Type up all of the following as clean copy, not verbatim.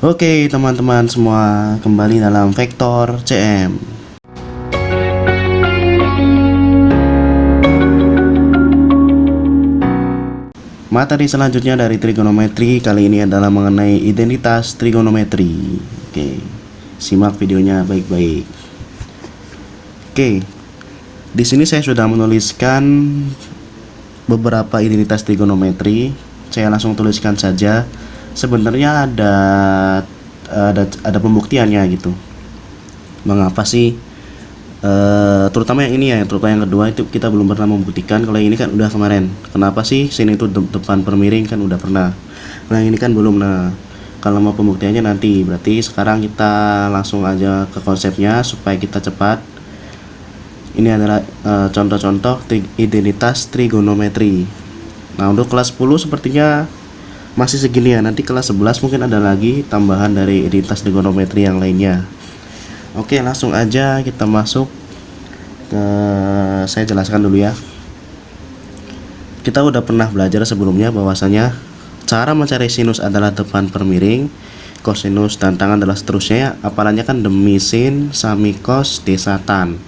Oke teman-teman semua, kembali dalam Vektor CM. Materi selanjutnya dari trigonometri kali ini adalah mengenai identitas trigonometri. Oke, simak videonya baik-baik. Oke, di sini saya sudah menuliskan beberapa identitas trigonometri. Saya langsung tuliskan saja. Sebenarnya ada pembuktiannya gitu. Mengapa sih? Terutama yang ini ya, terutama yang kedua itu kita belum pernah membuktikan. Kalau yang ini kan udah kemarin. Kenapa sih sin itu depan per miring kan udah pernah. Kalau yang ini kan belum. Nah, kalau mau pembuktiannya nanti. Berarti sekarang kita langsung aja ke konsepnya supaya kita cepat. Ini adalah contoh-contoh identitas trigonometri. Nah, untuk kelas 10 sepertinya masih segini ya. Nanti kelas 11 mungkin ada lagi tambahan dari identitas trigonometri yang lainnya. Oke, langsung aja kita masuk ke, saya jelaskan dulu ya. Kita udah pernah belajar sebelumnya bahwasanya cara mencari sinus adalah depan per miring, kosinus dan tangan adalah seterusnya. Apalanya kan demi sin, sami cos, desa tan.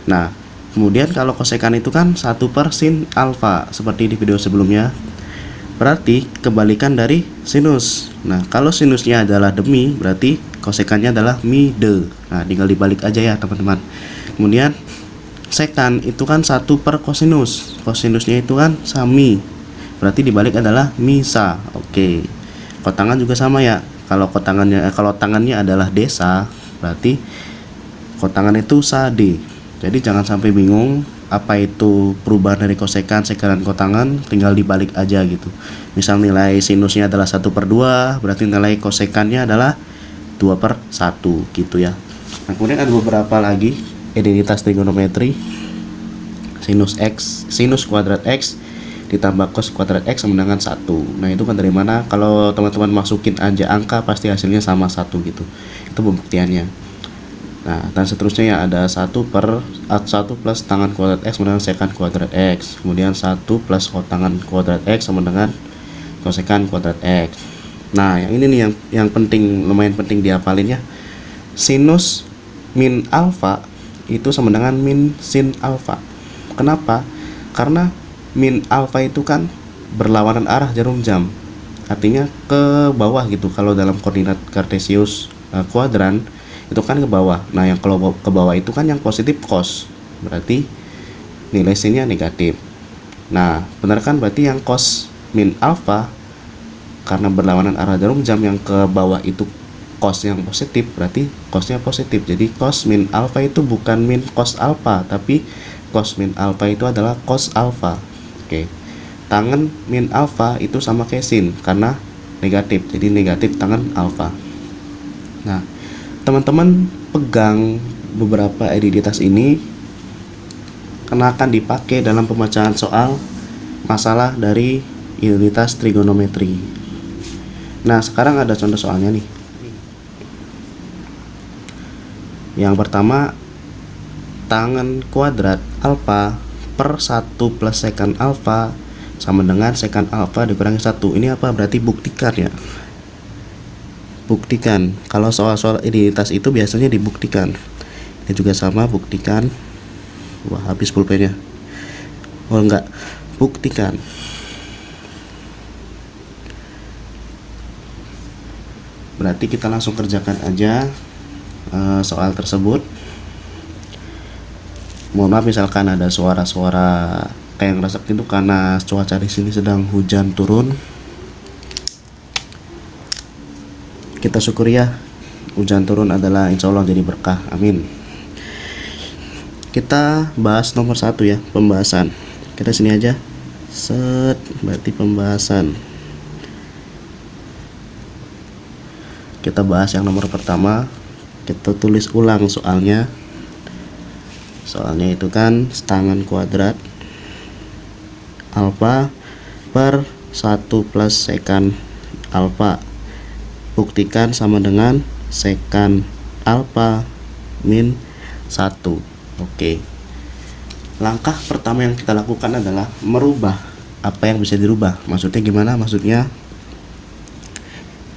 Nah, kemudian kalau kosekan itu kan 1 per sin alfa seperti di video sebelumnya. Berarti kebalikan dari sinus. Nah, kalau sinusnya adalah demi, berarti kosekannya adalah mi de. Nah, tinggal dibalik aja ya teman-teman. Kemudian sekan itu kan 1 per kosinus. Kosinusnya itu kan sami. Berarti dibalik adalah mi sa. Oke. Kotangan juga sama ya. Kalau tangannya adalah desa, berarti kotangan itu sa de. Jadi jangan sampai bingung apa itu perubahan dari kosekan, sekan, dan kotangan, tinggal dibalik aja gitu. Misal nilai sinusnya adalah 1 per 2, berarti nilai kosekannya adalah 2 per 1 gitu ya. Nah, kemudian ada beberapa lagi identitas trigonometri. Sinus kuadrat X ditambah cos kuadrat X sama dengan 1. Nah, itu kan dari mana? Kalau teman-teman masukin aja angka pasti hasilnya sama 1 gitu. Itu pembuktiannya. Nah, dan seterusnya ya, ada 1 plus tangan kuadrat X sama dengan sekan kuadrat X. Kemudian 1 plus kotangan kuadrat X sama dengan kosekan kuadrat X. Nah, yang ini nih yang penting, lumayan penting dihafalin ya. Sinus min alfa itu sama dengan min sin alfa. Kenapa? Karena min alfa itu kan berlawanan arah jarum jam. Artinya ke bawah gitu. Kalau dalam koordinat kartesius kuadran itu kan ke bawah. Nah, yang kalau ke bawah itu kan yang positif cos. Berarti nilai sinnya negatif. Nah, benar kan? Berarti yang cos min alfa karena berlawanan arah jarum jam, yang ke bawah itu cos yang positif, berarti cosnya positif. Jadi cos min alfa itu bukan min cos alfa, tapi cos min alfa itu adalah cos alfa. Oke. Tangan min alfa itu sama kayak sin karena negatif. Jadi negatif tangan alfa. Nah, teman-teman pegang beberapa identitas ini karena akan dipakai dalam pemecahan soal masalah dari identitas trigonometri. Nah, sekarang ada contoh soalnya nih. Yang pertama, tangan kuadrat alfa per 1 plus sekan alfa sama dengan sekan alfa dikurangi 1. Ini apa? Berarti buktikan ya. Buktikan. Kalau soal-soal identitas itu biasanya dibuktikan. Ini juga sama, buktikan. Wah, habis pulpennya. Oh enggak, buktikan. Berarti kita langsung kerjakan aja soal tersebut. Mohon maaf misalkan ada suara-suara kayak yang resek itu karena cuaca di sini sedang hujan turun. Kita syukuri ya, hujan turun adalah insya Allah jadi berkah, amin. Kita bahas nomor 1 ya, pembahasan. Kita sini aja, set, berarti pembahasan. Kita bahas yang nomor pertama. Kita tulis ulang soalnya. Soalnya itu kan tangan kuadrat alfa per 1 plus sekan alfa. Buktikan sama dengan sekan alfa min 1. Oke. Langkah pertama yang kita lakukan adalah merubah apa yang bisa dirubah. Maksudnya gimana? Maksudnya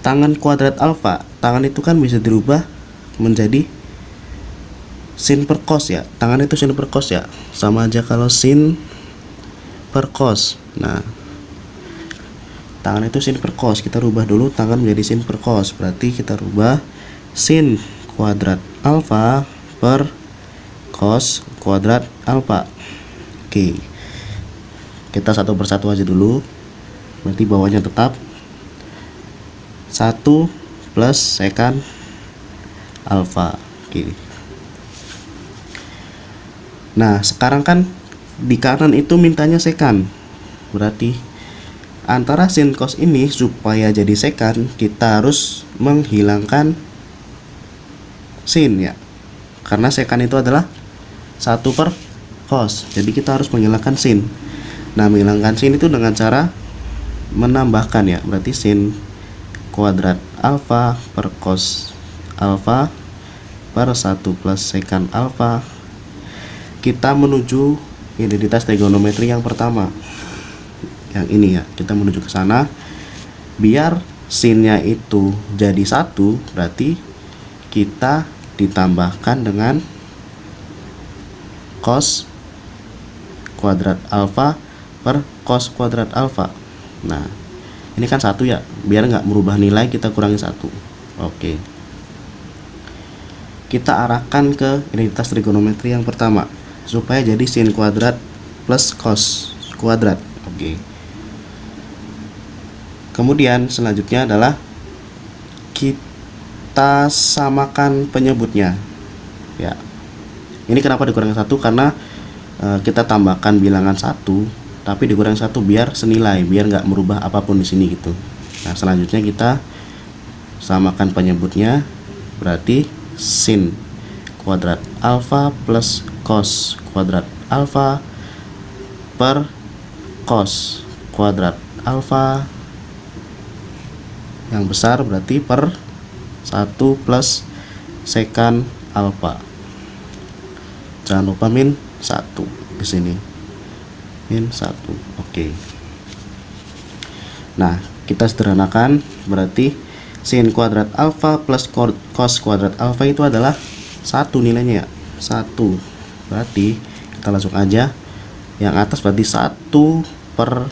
tangan kuadrat alfa, tangan itu kan bisa dirubah menjadi sin per cos ya. Tangan itu sin per cos ya, sama aja kalau sin per cos. Nah, tangan itu sin per cos, kita rubah dulu tangan menjadi sin per cos, berarti kita rubah sin kuadrat alfa per cos kuadrat alfa. Oke, kita satu persatu aja dulu. Berarti bawahnya tetap 1 plus sekan alfa. Oke. Nah, sekarang kan di kanan itu mintanya sekan. Berarti antara sin cos ini supaya jadi sekan, kita harus menghilangkan sin ya. Karena sekan itu adalah 1 per cos. Jadi kita harus menghilangkan sin. Nah, menghilangkan sin itu dengan cara menambahkan ya. Berarti sin kuadrat alfa per cos alfa per 1 plus sekan alfa. Kita menuju identitas trigonometri yang pertama, yang ini ya. Kita menuju ke sana. Biar sinnya itu jadi 1, berarti kita ditambahkan dengan cos kuadrat alfa per cos kuadrat alfa. Nah, ini kan 1 ya, biar nggak merubah nilai kita kurangi 1. Oke, kita arahkan ke identitas trigonometri yang pertama supaya jadi sin kuadrat plus cos kuadrat. Oke, kemudian selanjutnya adalah kita samakan penyebutnya ya. Ini kenapa dikurangi 1? Karena kita tambahkan bilangan 1 tapi dikurangi 1 biar senilai, biar nggak merubah apapun di sini gitu. Nah, selanjutnya kita samakan penyebutnya, berarti sin kuadrat alfa plus cos kuadrat alfa per cos kuadrat alfa yang besar, berarti per 1 plus sekan alfa. Jangan lupa min 1 di sini. Min 1. Oke. Nah, kita sederhanakan, berarti sin kuadrat alfa plus cos kuadrat alfa itu adalah 1 nilainya ya. 1. Berarti kita langsung aja yang atas, berarti 1 per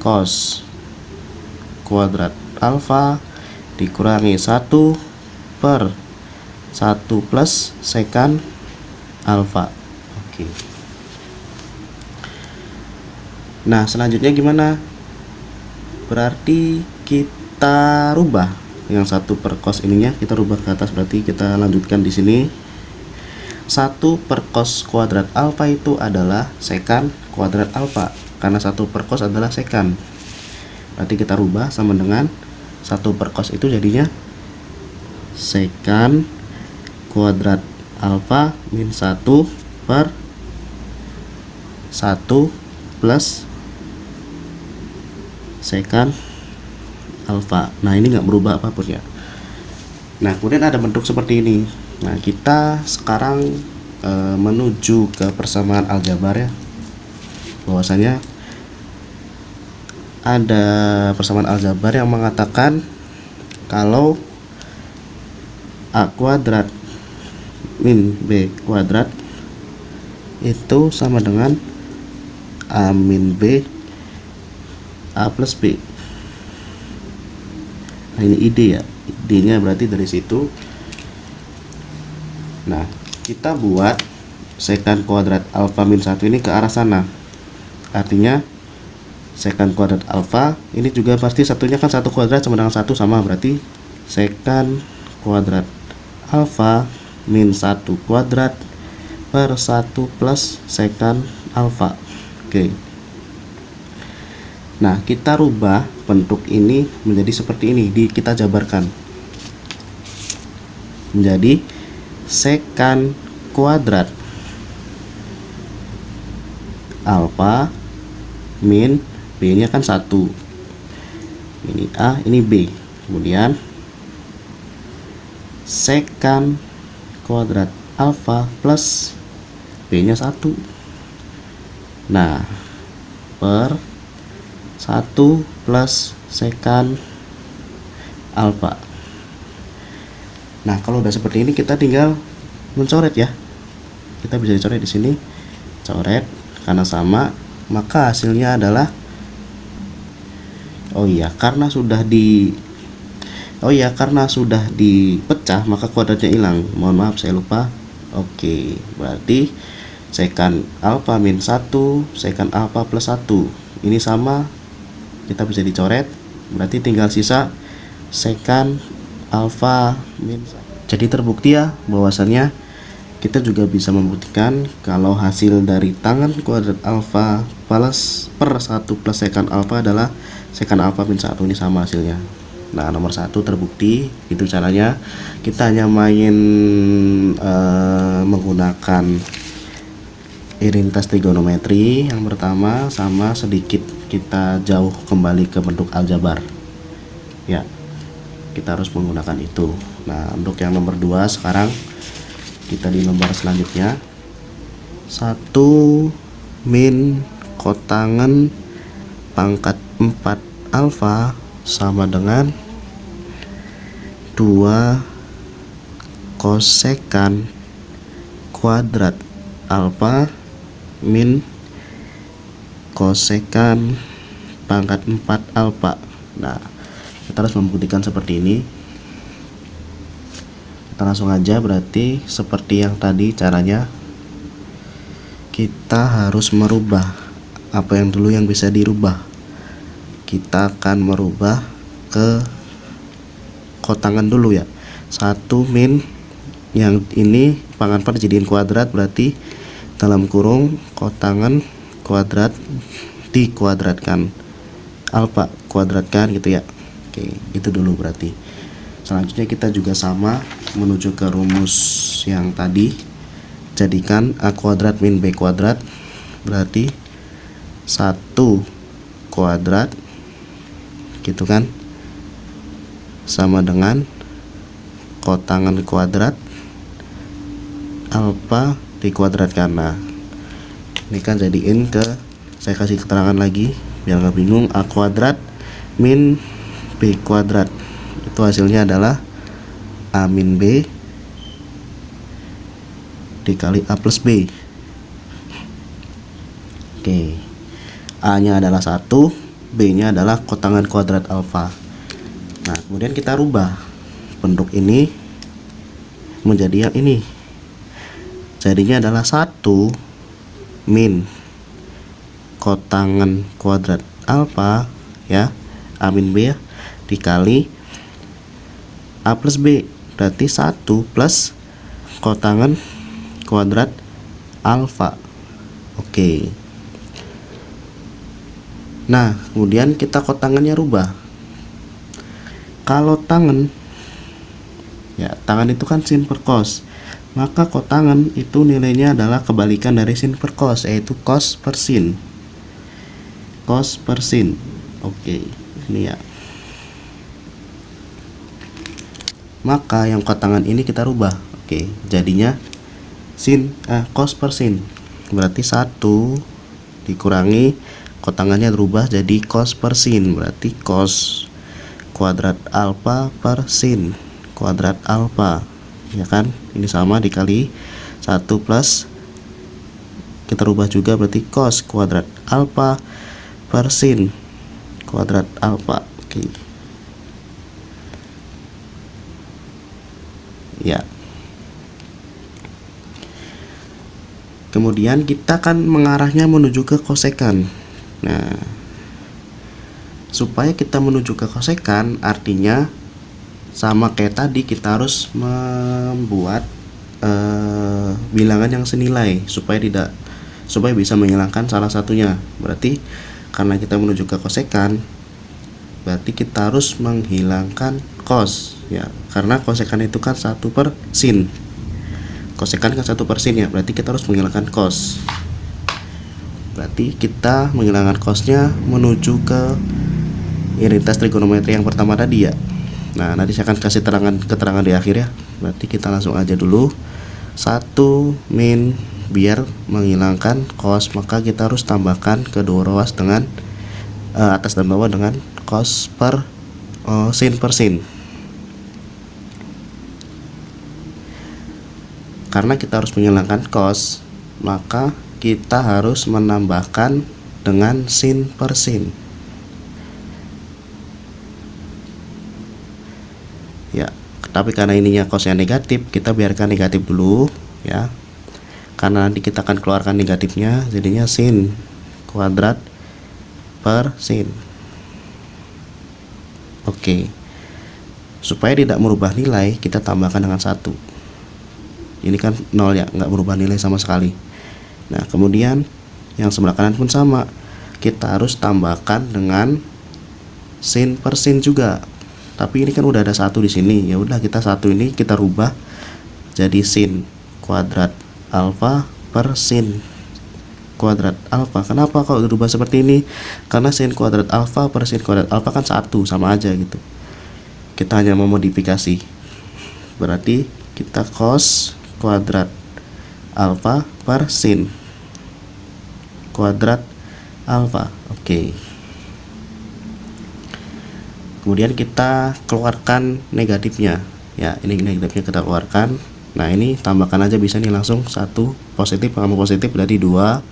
cos kuadrat alfa dikurangi 1 per 1 plus sekan alfa. Oke. Nah, selanjutnya gimana? Berarti kita rubah yang 1 per cos ininya, kita rubah ke atas, berarti kita lanjutkan di sini. 1 per cos kuadrat alfa itu adalah sekan kuadrat alfa, karena 1 per cos adalah sekan. Berarti kita rubah sama dengan 1 per cos itu jadinya sekan kuadrat alfa min 1 per 1 plus sekan alfa. Nah, ini nggak berubah apapun ya. Nah, kemudian ada bentuk seperti ini. Nah, kita sekarang menuju ke persamaan aljabar ya. Bahwasanya ada persamaan aljabar yang mengatakan kalau a kuadrat min b kuadrat itu sama dengan a min b a plus b. Nah, ini ide ya, idenya berarti dari situ. Nah, kita buat sekan kuadrat alfa min 1 ini ke arah sana. Artinya sekan kuadrat alfa ini juga pasti satunya kan 1 kuadrat sama dengan 1 sama, berarti sekan kuadrat alfa min 1 kuadrat per 1 plus sekan alfa. Oke. Nah, kita rubah bentuk ini menjadi seperti ini, kita jabarkan menjadi sekan kuadrat alfa min b nya kan 1, ini a, ini b, kemudian sekan kuadrat alfa plus b nya 1. Nah, per 1 plus sekan alfa. Nah, kalau udah seperti ini kita tinggal mencoret ya. Kita bisa dicoret di sini. Coret karena sama, maka hasilnya adalah karena sudah dipecah maka kuadratnya hilang. Mohon maaf saya lupa. Oke, berarti sekant alfa min 1 sekant alfa plus 1 ini sama, kita bisa dicoret, berarti tinggal sisa sekant alfa min 1. Jadi terbukti ya bahwasannya kita juga bisa membuktikan kalau hasil dari tangan kuadrat alfa plus per 1 plus sekant alfa adalah sekant alfa min 1, ini sama hasilnya. Nah, nomor 1 terbukti. Itu caranya. Kita hanya main menggunakan identitas trigonometri yang pertama, sama sedikit kita jauh kembali ke bentuk aljabar ya, kita harus menggunakan itu. Nah, untuk yang nomor 2 sekarang kita di lembar selanjutnya. 1 min kotangan pangkat 4 alfa sama dengan 2 kosekan kuadrat alfa min kosekan pangkat 4 alfa. Nah, kita harus membuktikan seperti ini. Kita langsung aja, berarti seperti yang tadi caranya. Kita harus merubah apa yang dulu yang bisa dirubah. Kita akan merubah ke kotangan dulu ya. 1 min yang ini pangkat 4 dijadiin kuadrat, berarti dalam kurung kotangan kuadrat dikuadratkan, alfa kuadratkan gitu ya. Oke, itu dulu berarti. Selanjutnya kita juga sama menuju ke rumus yang tadi. Jadikan a kuadrat min b kuadrat, berarti 1 kuadrat gitu kan, sama dengan kotangan kuadrat alfa dikuadratkan. Nah, ini kan jadiin ke, saya kasih keterangan lagi biar nggak bingung. A kuadrat min b kuadrat itu hasilnya adalah a min b dikali a plus b. Oke, a nya adalah 1, b nya adalah kotangan kuadrat alfa. Nah, kemudian kita rubah bentuk ini menjadi yang ini. Jadinya adalah 1 min kotangan kuadrat alfa ya, a min b ya, dikali a plus b, berarti 1 plus kotangan kuadrat alfa. Oke. Nah, kemudian kita kotangannya rubah. Kalau tangan ya, tangan itu kan sin per cos, maka kotangan itu nilainya adalah kebalikan dari sin per cos, yaitu cos per sin. Cos per sin. Oke, ini ya. Maka yang kotangan ini kita rubah. Oke, jadinya cos per sin. Berarti 1 dikurangi kotangannya berubah jadi cos per sin, berarti cos kuadrat alfa per sin kuadrat alfa ya kan, ini sama dikali 1 plus kita rubah juga, berarti cos kuadrat alfa per sin kuadrat alfa. Oke ya, kemudian kita kan mengarahnya menuju ke kosekan. Nah, supaya kita menuju ke kosekan, artinya sama kayak tadi, kita harus membuat bilangan yang senilai supaya bisa menghilangkan salah satunya. Berarti karena kita menuju ke kosekan, berarti kita harus menghilangkan cos ya, karena kosekan itu kan 1 per sin. Kosekan kan 1 per sin ya, berarti kita harus menghilangkan cos. Berarti kita menghilangkan cosnya menuju ke identitas trigonometri yang pertama tadi ya. Nah, nanti saya akan kasih keterangan di akhir ya. Berarti kita langsung aja dulu. 1 min, biar menghilangkan cos maka kita harus tambahkan kedua ruas dengan atas dan bawah dengan cos per sin per sin. karena kita harus menghilangkan cos, maka kita harus menambahkan dengan sin per sin. Ya, tapi karena ininya cosnya negatif, kita biarkan negatif dulu ya. Karena nanti kita akan keluarkan negatifnya, jadinya sin kuadrat per sin. Oke. Supaya tidak merubah nilai, kita tambahkan dengan 1. Ini kan 0 ya, nggak berubah nilai sama sekali. Nah, kemudian yang sebelah kanan pun sama. Kita harus tambahkan dengan sin per sin juga. Tapi ini kan udah ada 1 di sini. Ya udah, kita 1 ini kita rubah jadi sin kuadrat alfa per sin kuadrat alfa. Kenapa kalau dirubah seperti ini? Karena sin kuadrat alfa per sin kuadrat alfa kan 1, sama aja gitu. Kita hanya memodifikasi. Berarti kita cos kuadrat alfa per sin kuadrat alfa. Oke. Kemudian kita keluarkan negatifnya. Ya, ini negatifnya kita keluarkan. Nah, ini tambahkan aja bisa nih langsung 1 positif sama positif, berarti 2.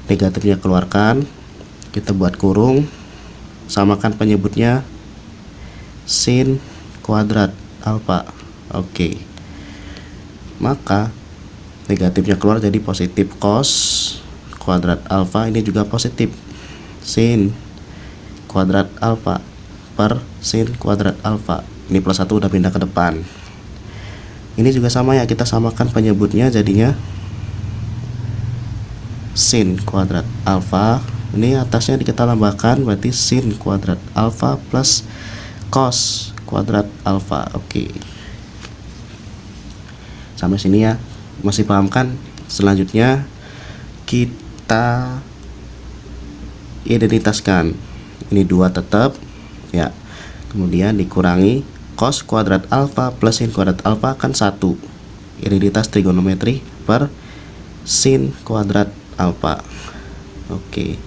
Negatifnya keluarkan. Kita buat kurung. Samakan penyebutnya sin kuadrat alfa. Oke. Maka negatifnya keluar jadi positif, cos kuadrat alfa ini juga positif, sin kuadrat alfa per sin kuadrat alfa. Ini plus 1 udah pindah ke depan. Ini juga sama ya, kita samakan penyebutnya jadinya sin kuadrat alfa. Ini atasnya kita tambahkan berarti sin kuadrat alfa plus cos kuadrat alfa. Oke. Sampai sini ya, masih paham kan? Selanjutnya kita identitaskan. Ini 2 tetap ya. Kemudian dikurangi cos kuadrat alfa plus sin kuadrat alfa kan 1. Identitas trigonometri per sin kuadrat alfa. Oke.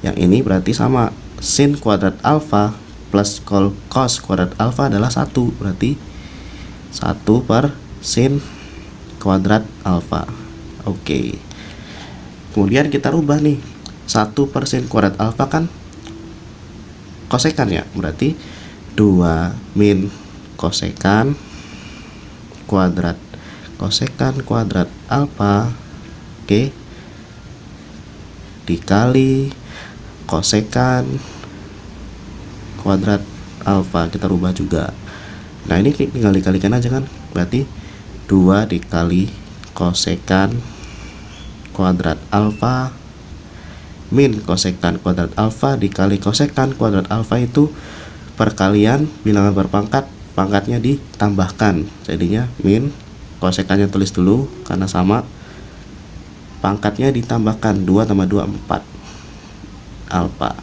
Yang ini berarti sama, sin kuadrat alfa plus cos kuadrat alfa adalah 1. Berarti 1 per sin kuadrat alfa. Oke. Kemudian kita rubah nih. 1 per sin kuadrat alfa kan kosekan ya. Berarti 2 min kosekan kuadrat alfa. Oke. Dikali kosekan kuadrat alfa, kita rubah juga. Nah, ini tinggal dikalikan aja kan. Berarti 2 dikali kosekan kuadrat alfa min kosekan kuadrat alfa dikali kosekan kuadrat alfa, itu perkalian bilangan berpangkat, pangkatnya ditambahkan, jadinya min kosekannya tulis dulu karena sama, pangkatnya ditambahkan 2 tambah 2 4 alfa.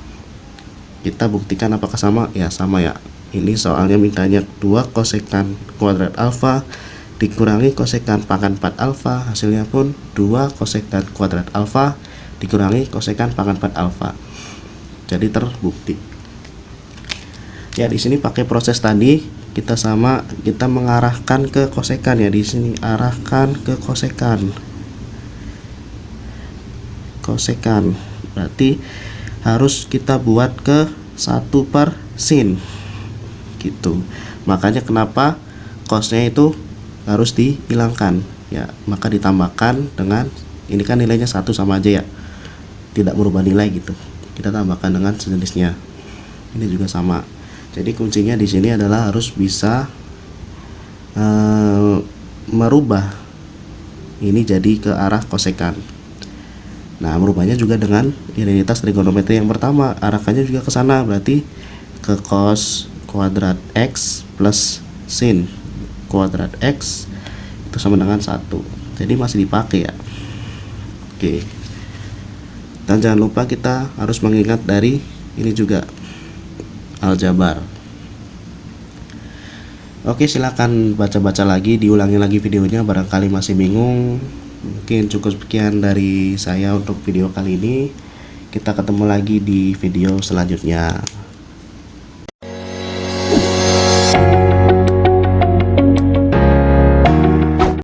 Kita buktikan apakah sama ya. Sama ya. Ini soalnya mintanya 2 kosekan kuadrat alfa dikurangi kosekan pangkat 4 alfa, hasilnya pun 2 kosekan kuadrat alfa dikurangi kosekan pangkat 4 alfa. Jadi terbukti. Ya, di sini pakai proses tadi, kita mengarahkan ke kosekan ya. Di sini arahkan ke kosekan. Berarti harus kita buat ke 1 per sin gitu. Makanya kenapa cosnya itu harus dihilangkan ya, maka ditambahkan dengan ini kan nilainya 1 sama aja ya, tidak merubah nilai gitu, kita tambahkan dengan sejenisnya. Ini juga sama. Jadi kuncinya di sini adalah harus bisa merubah ini jadi ke arah kosekan. Nah, merubahnya juga dengan identitas trigonometri yang pertama, arahkannya juga ke sana, berarti ke cos kuadrat x plus sin kuadrat x itu sama dengan 1. Jadi masih dipakai ya. Oke. Dan jangan lupa kita harus mengingat dari ini juga aljabar. Oke, silakan baca-baca lagi, diulangi lagi videonya barangkali masih bingung. Mungkin cukup sekian dari saya untuk video kali ini. Kita ketemu lagi di video selanjutnya.